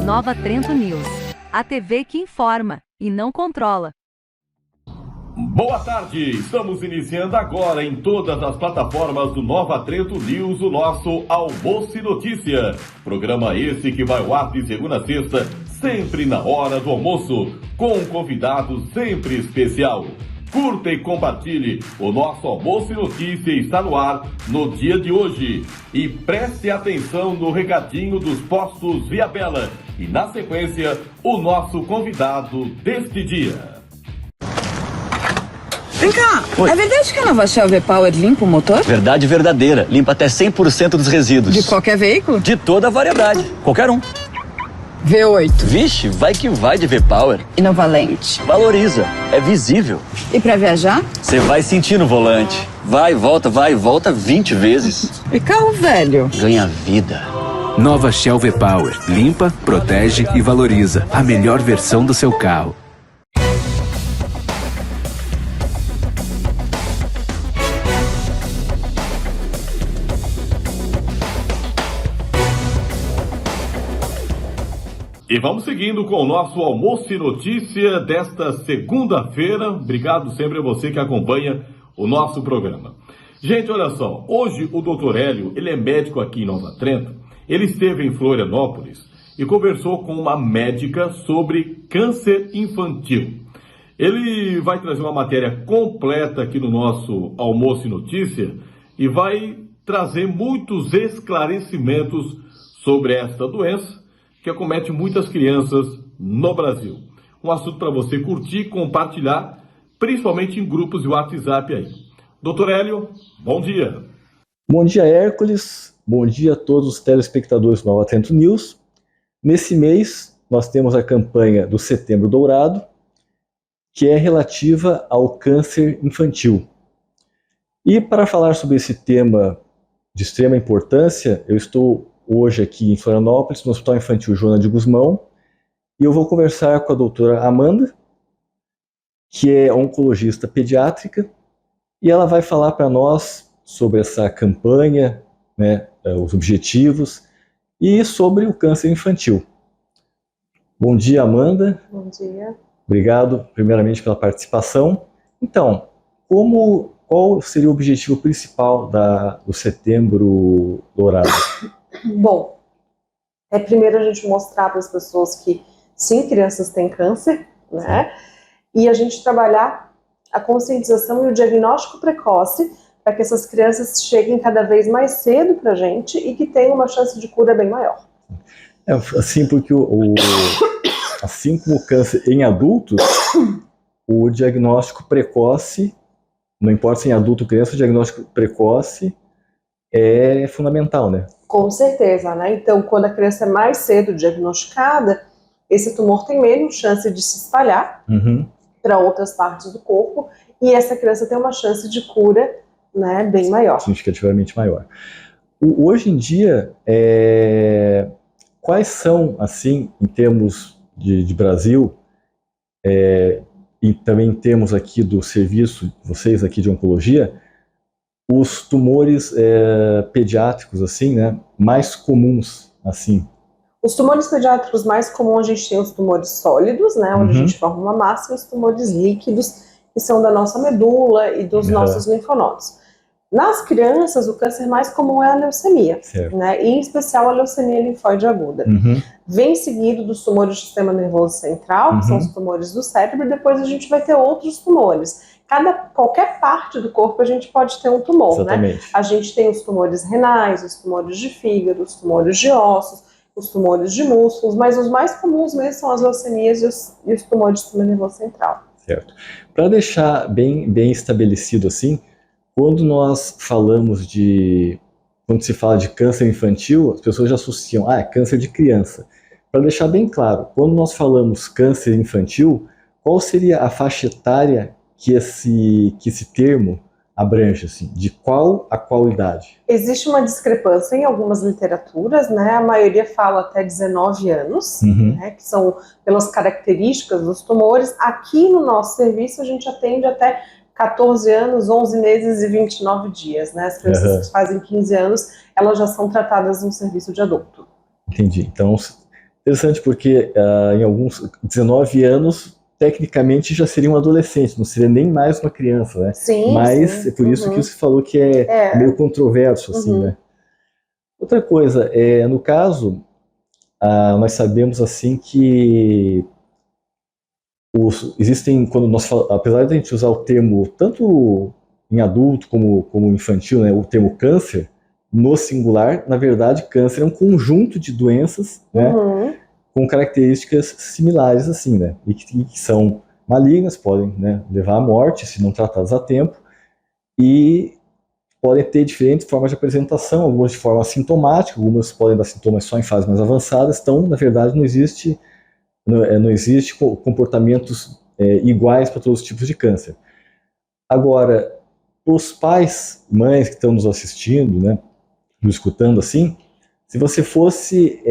Nova Trento News. A TV que informa e não controla. Boa tarde, estamos iniciando agora em todas as plataformas do Nova Trento News o nosso Almoço e Notícia. Programa esse que vai ao ar de segunda a sexta, sempre na hora do almoço, com um convidado sempre especial. Curta e compartilhe, o nosso Almoço e Notícia está no ar no dia de hoje. E preste atenção no recadinho dos postos Via Bela. E na sequência, o nosso convidado deste dia. Vem cá, Oi. É verdade que a nova Shell V-Power limpa o motor? Verdade verdadeira. Limpa até 100% dos resíduos. De qualquer veículo? De toda a variedade. Qualquer um. V8. Vixe, vai que vai de V-Power. E no valente? Valoriza. É visível. E pra viajar? Você vai sentir no volante. Vai e volta 20 vezes. E carro velho? Ganha vida. Nova Shell V-Power. Limpa, protege e valoriza. A melhor versão do seu carro. E vamos seguindo com o nosso Almoço e Notícia desta segunda-feira. Obrigado sempre a você que acompanha o nosso programa. Gente, olha só, hoje o Dr. Hélio, ele é médico aqui em Nova Trento. Ele esteve em Florianópolis e conversou com uma médica sobre câncer infantil. Ele vai trazer uma matéria completa aqui no nosso Almoço e Notícia e vai trazer muitos esclarecimentos sobre esta doença que acomete muitas crianças no Brasil. Um assunto para você curtir e compartilhar, principalmente em grupos de WhatsApp aí. Doutor Hélio, bom dia. Bom dia, Hércules. Bom dia a todos os telespectadores do Nova Trento News. Nesse mês, nós temos a campanha do Setembro Dourado, que é relativa ao câncer infantil. E para falar sobre esse tema de extrema importância, eu estou hoje aqui em Florianópolis, no Hospital Infantil Joana de Guzmão, e eu vou conversar com a doutora Amanda, que é oncologista pediátrica, e ela vai falar para nós sobre essa campanha, né, os objetivos, e sobre o câncer infantil. Bom dia, Amanda. Bom dia. Obrigado, primeiramente, pela participação. Então, qual seria o objetivo principal do Setembro Dourado? Bom, primeiro a gente mostrar para as pessoas que sim, crianças têm câncer, né? E a gente trabalhar a conscientização e o diagnóstico precoce para que essas crianças cheguem cada vez mais cedo para a gente e que tenham uma chance de cura bem maior. Assim, porque assim como o câncer em adultos, o diagnóstico precoce, não importa se em adulto ou criança, o diagnóstico precoce é fundamental, né? Com certeza, né? Então, quando a criança é mais cedo diagnosticada, esse tumor tem menos chance de se espalhar para outras partes do corpo e essa criança tem uma chance de cura, né, bem maior. Significativamente maior. Hoje em dia, quais são, assim, em termos de Brasil, e também em termos aqui do serviço, vocês aqui de oncologia, os tumores pediátricos, assim, né, mais comuns, assim? Os tumores pediátricos mais comuns, a gente tem os tumores sólidos, né, onde a gente forma uma massa, e os tumores líquidos, que são da nossa medula e dos nossos linfonodos. Nas crianças, o câncer mais comum é a leucemia, né, e em especial a leucemia linfóide aguda. Vem seguido dos tumores do sistema nervoso central, que são os tumores do cérebro, e depois a gente vai ter outros tumores. Qualquer parte do corpo a gente pode ter um tumor, né? A gente tem os tumores renais, os tumores de fígado, os tumores de ossos, os tumores de músculos, mas os mais comuns mesmo são as leucemias e os tumores do sistema nervoso central. Certo. Para deixar bem estabelecido assim, quando nós falamos quando se fala de câncer infantil, as pessoas já associam, é câncer de criança. Para deixar bem claro, quando nós falamos câncer infantil, qual seria a faixa etária que esse termo abrange, assim, de qual a qual idade? Existe uma discrepância em algumas literaturas, né? A maioria fala até 19 anos, né? Que são pelas características dos tumores. Aqui no nosso serviço a gente atende até 14 anos, 11 meses e 29 dias, né? As crianças que fazem 15 anos, elas já são tratadas no serviço de adulto. Entendi. Então, interessante porque em alguns 19 anos, tecnicamente já seria um adolescente, não seria nem mais uma criança, né? Sim, mas sim. É por isso que você falou que é meio controverso, assim, né? Outra coisa, no caso, nós sabemos assim que existem, apesar de a gente usar o termo tanto em adulto como infantil, né, o termo câncer, no singular, na verdade, câncer é um conjunto de doenças, né, com características similares, assim, né, e que são malignas, podem, né, levar à morte se não tratadas a tempo, e podem ter diferentes formas de apresentação, algumas de forma assintomática, algumas podem dar sintomas só em fases mais avançadas. Então, na verdade, não existe comportamentos iguais para todos os tipos de câncer. Agora, os pais, mães que estão nos assistindo, né, nos escutando assim, se você fosse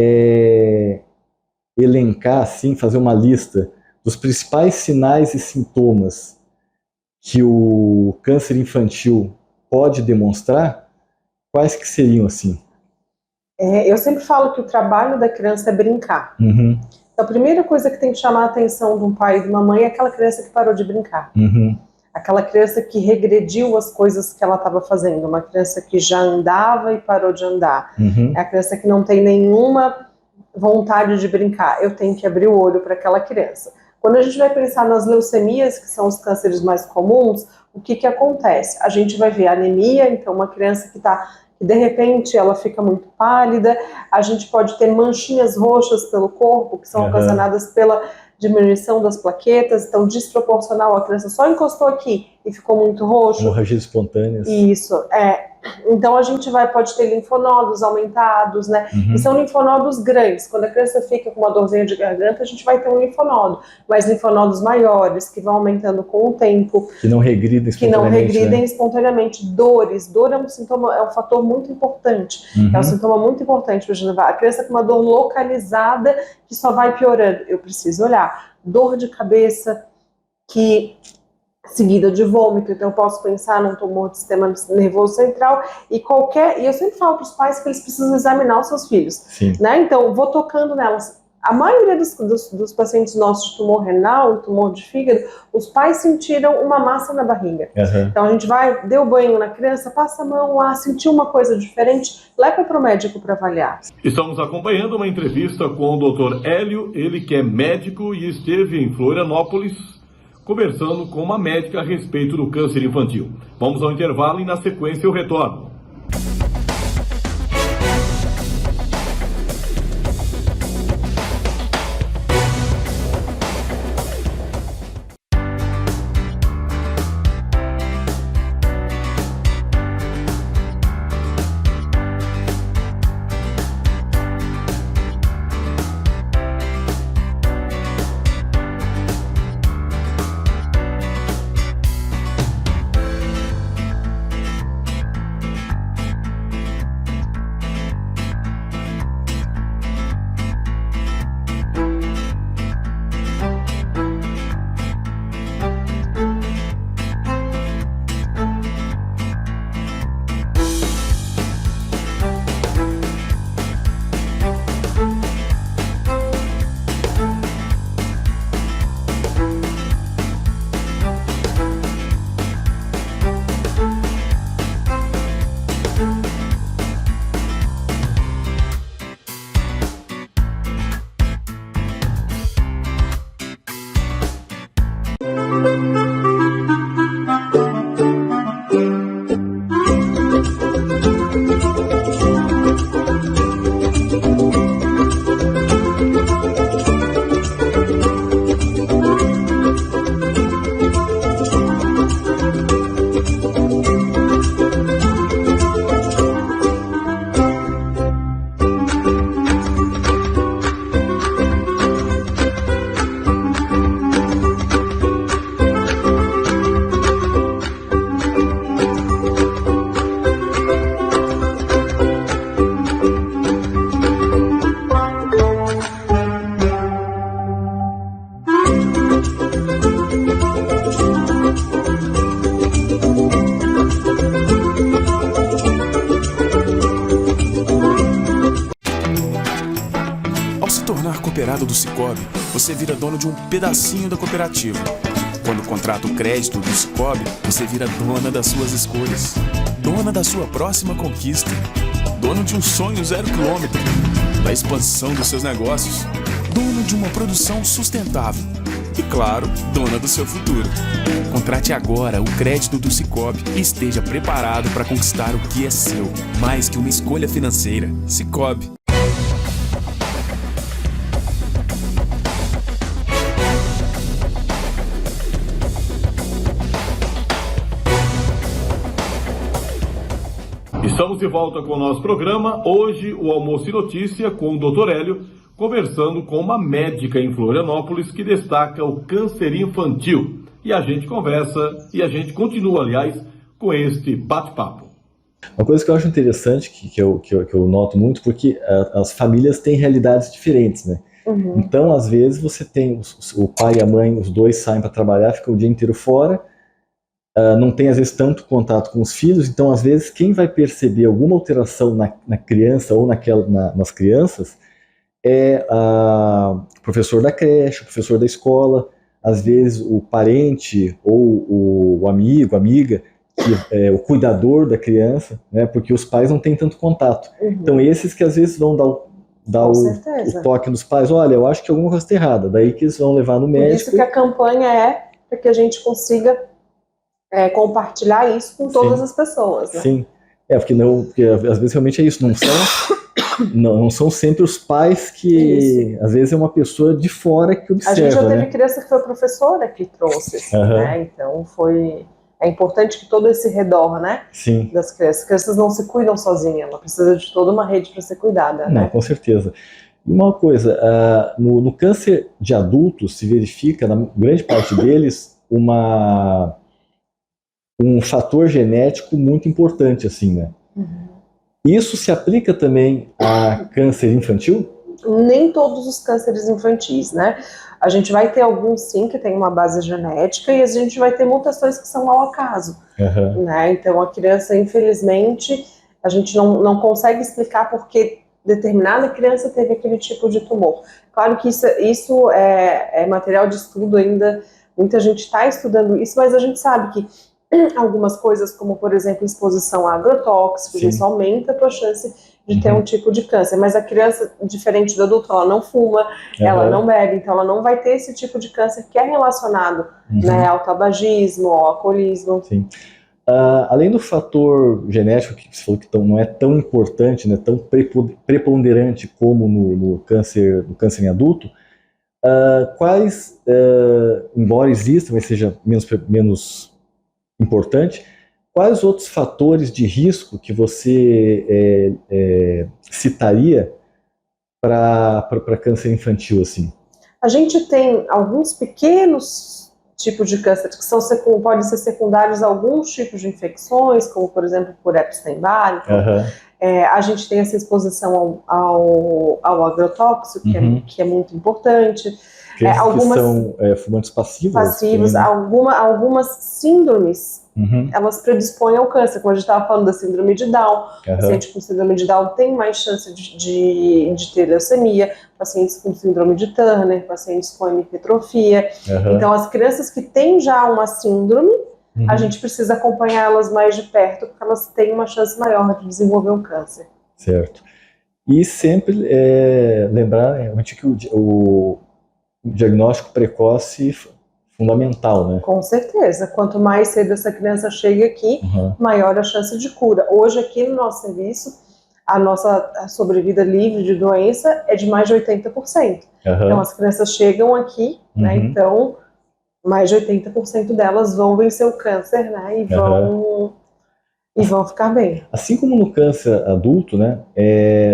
elencar, assim, fazer uma lista dos principais sinais e sintomas que o câncer infantil pode demonstrar, quais que seriam assim? Eu sempre falo que o trabalho da criança é brincar. Uhum. Então, a primeira coisa que tem que chamar a atenção de um pai e de uma mãe é aquela criança que parou de brincar. Uhum. Aquela criança que regrediu as coisas que ela estava fazendo. Uma criança que já andava e parou de andar. Uhum. É a criança que não tem nenhuma vontade de brincar. Eu tenho que abrir o olho para aquela criança. Quando a gente vai pensar nas leucemias, que são os cânceres mais comuns, o que acontece? A gente vai ver anemia, então uma criança que de repente ela fica muito pálida, a gente pode ter manchinhas roxas pelo corpo, que são ocasionadas pela diminuição das plaquetas, então desproporcional, a criança só encostou aqui e ficou muito roxo. Hemorragias espontâneas. Isso, Então a gente pode ter linfonodos aumentados, né? E são linfonodos grandes. Quando a criança fica com uma dorzinha de garganta, a gente vai ter um linfonodo. Mas linfonodos maiores, que vão aumentando com o tempo. Que não regridem espontaneamente. Dores. Dor é um sintoma, é um fator muito importante. É um sintoma muito importante para a gente levar. A criança com uma dor localizada que só vai piorando. Eu preciso olhar. Dor de cabeça, seguida de vômito, então eu posso pensar num tumor do sistema nervoso central e eu sempre falo para os pais que eles precisam examinar os seus filhos, né? Então vou tocando nelas. A maioria dos pacientes nossos de tumor renal, tumor de fígado, os pais sentiram uma massa na barriga. Então a gente deu banho na criança, passa a mão lá, sentiu uma coisa diferente, leva para o médico para avaliar. Estamos acompanhando uma entrevista com o Dr. Hélio, ele que é médico e esteve em Florianópolis, conversando com uma médica a respeito do câncer infantil. Vamos ao intervalo e na sequência eu retorno. cooperado do Sicoob, você vira dono de um pedacinho da cooperativa. Quando contrata o crédito do Sicoob, você vira dona das suas escolhas. Dona da sua próxima conquista. Dono de um sonho 0 quilômetro. Da expansão dos seus negócios. Dono de uma produção sustentável. E claro, dona do seu futuro. Contrate agora o crédito do Sicoob e esteja preparado para conquistar o que é seu. Mais que uma escolha financeira. Sicoob. Estamos de volta com o nosso programa. Hoje, o Almoço e Notícia com o Dr. Hélio, conversando com uma médica em Florianópolis que destaca o câncer infantil. E a gente conversa e a gente continua, aliás, com este bate-papo. Uma coisa que eu acho interessante, que eu noto muito, porque as famílias têm realidades diferentes, né? Uhum. Então, às vezes, você tem o pai e a mãe, os dois saem para trabalhar, ficam o dia inteiro fora, não tem, às vezes, tanto contato com os filhos, então, às vezes, quem vai perceber alguma alteração na criança ou nas crianças é o professor da creche, o professor da escola, às vezes o parente ou o amigo, amiga, que é o cuidador da criança, né, porque os pais não têm tanto contato. Uhum. Então, esses que às vezes vão dar o toque nos pais, olha, eu acho que alguma coisa está errada, daí que eles vão levar no médico. Por isso que a campanha é para que a gente consiga compartilhar isso com todas as pessoas, né? Sim, porque às vezes realmente é isso, não são sempre os pais que, às vezes é uma pessoa de fora que observa. A gente já teve criança que foi professora que trouxe, né? Então é importante que todo esse redor, né? Sim. Das crianças. As crianças não se cuidam sozinhas, ela precisa de toda uma rede para ser cuidada, né? Não, com certeza. E uma coisa, no câncer de adultos se verifica, na grande parte deles, um fator genético muito importante, assim, né? Uhum. Isso se aplica também a câncer infantil? Nem todos os cânceres infantis, né? A gente vai ter alguns, sim, que tem uma base genética e a gente vai ter mutações que são ao acaso, né? Então, a criança, infelizmente, a gente não consegue explicar porque determinada criança teve aquele tipo de tumor. Claro que isso é material de estudo ainda, muita gente está estudando isso, mas a gente sabe que algumas coisas, como por exemplo exposição a agrotóxicos, isso aumenta a tua chance de ter um tipo de câncer, mas a criança, diferente do adulto, ela não fuma, ela não bebe, então ela não vai ter esse tipo de câncer que é relacionado, né, ao tabagismo, ao alcoolismo. Sim. Além do fator genético, que você falou que não é tão importante, né, tão preponderante como no câncer em adulto, quais, embora exista, mas seja menos importante, quais outros fatores de risco que você citaria para câncer infantil, assim? A gente tem alguns pequenos tipos de câncer que podem ser secundários a alguns tipos de infecções, como por exemplo por Epstein-Barr. A gente tem essa exposição ao agrotóxico, que é muito importante. Algumas que são fumantes passivos, né? Algumas síndromes, elas predispõem ao câncer, como a gente estava falando da síndrome de Down. Paciente com síndrome de Down tem mais chance de ter leucemia, pacientes com síndrome de Turner, pacientes com hemipetrofia. Então, as crianças que têm já uma síndrome, a gente precisa acompanhar elas mais de perto, porque elas têm uma chance maior de desenvolver um câncer. Certo. E sempre lembrar realmente que o diagnóstico precoce fundamental, né? Com certeza. Quanto mais cedo essa criança chega aqui, maior a chance de cura. Hoje, aqui no nosso serviço, a nossa sobrevida livre de doença é de mais de 80%. Então, as crianças chegam aqui, né? Então, mais de 80% delas vão vencer o câncer, né? E vão ficar bem. Assim como no câncer adulto, né?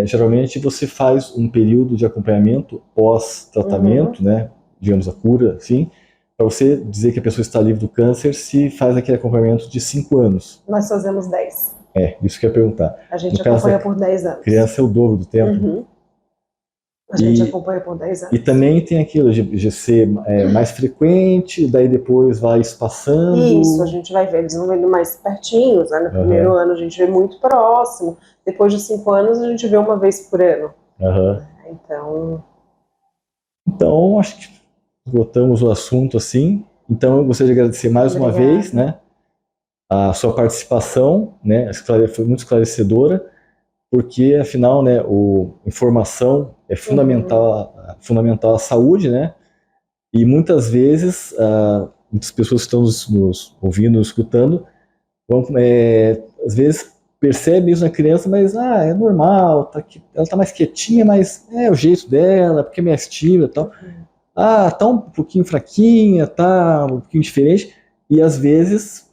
Geralmente você faz um período de acompanhamento pós-tratamento, né? Digamos, a cura, assim, para você dizer que a pessoa está livre do câncer, se faz aquele acompanhamento de 5 anos. Nós fazemos 10. Isso que eu ia perguntar. A gente acompanha por 10 anos. Criança é o dobro do tempo. A gente acompanha por 10 anos. E também tem aquilo de ser mais frequente, daí depois vai espaçando. Isso, a gente vai ver, eles vão vendo mais pertinhos, né? No primeiro ano a gente vê muito próximo, depois de 5 anos a gente vê uma vez por ano. Então, Então, acho que esgotamos o assunto assim. Então, eu gostaria de agradecer mais uma vez, né, a sua participação, né, foi muito esclarecedora, porque, afinal, né, informação é fundamental, fundamental à saúde, né, e muitas vezes, muitas pessoas que estão nos ouvindo, nos escutando, às vezes percebem isso na criança, mas é normal, ela está mais quietinha, mas é o jeito dela, porque é mais tímida e tal. Tá um pouquinho fraquinha, tá um pouquinho diferente, e às vezes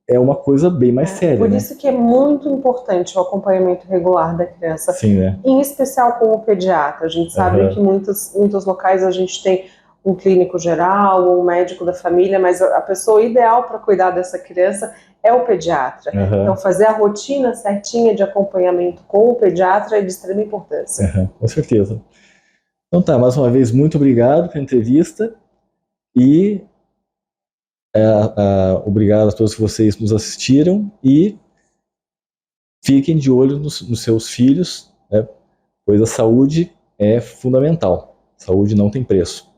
é uma coisa bem mais séria. Por isso que é muito importante o acompanhamento regular da criança, sim, né? Em especial com o pediatra. A gente sabe que muitos locais a gente tem um clínico geral ou um médico da família, mas a pessoa ideal para cuidar dessa criança é o pediatra. Então, fazer a rotina certinha de acompanhamento com o pediatra é de extrema importância. Com certeza. Então tá, mais uma vez, muito obrigado pela entrevista e obrigado a todos que vocês nos assistiram e fiquem de olho nos seus filhos, né, pois a saúde é fundamental. Saúde não tem preço.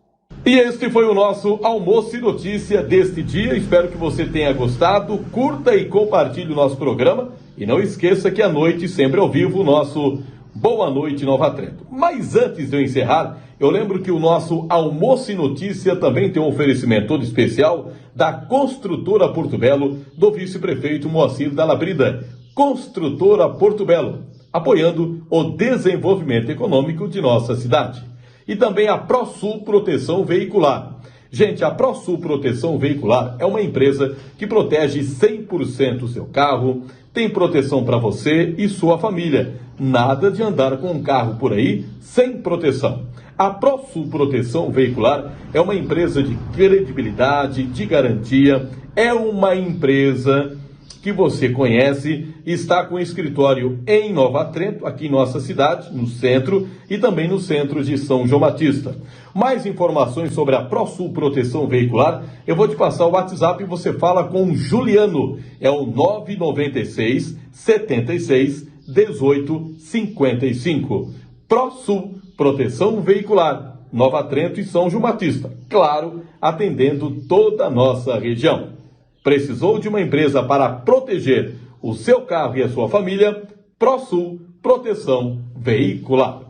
E este foi o nosso Almoço e Notícia deste dia. Espero que você tenha gostado. Curta e compartilhe o nosso programa. E não esqueça que à noite, sempre ao vivo, o nosso Boa Noite Nova Trento. Mas antes de eu encerrar, eu lembro que o nosso Almoço e Notícia também tem um oferecimento todo especial da Construtora Porto Belo, do vice-prefeito Moacir da Labrida. Construtora Porto Belo, apoiando o desenvolvimento econômico de nossa cidade. E também a ProSul Proteção Veicular. Gente, a ProSul Proteção Veicular é uma empresa que protege 100% o seu carro, tem proteção para você e sua família. Nada de andar com um carro por aí sem proteção. A ProSul Proteção Veicular é uma empresa de credibilidade, de garantia, é uma empresa que você conhece, está com escritório em Nova Trento, aqui em nossa cidade, no centro, e também no centro de São João Batista. Mais informações sobre a ProSul Proteção Veicular, eu vou te passar o WhatsApp e você fala com o Juliano, é o 996 76 18 55. ProSul Proteção Veicular, Nova Trento e São João Batista. Claro, atendendo toda a nossa região. Precisou de uma empresa para proteger o seu carro e a sua família? ProSul Proteção Veicular.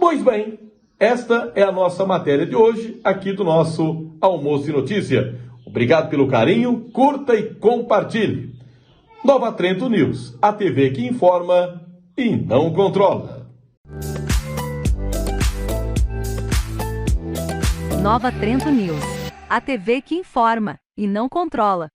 Pois bem, esta é a nossa matéria de hoje, aqui do nosso Almoço e Notícia. Obrigado pelo carinho, curta e compartilhe. Nova Trento News, a TV que informa e não controla. Nova Trento News, a TV que informa e não controla.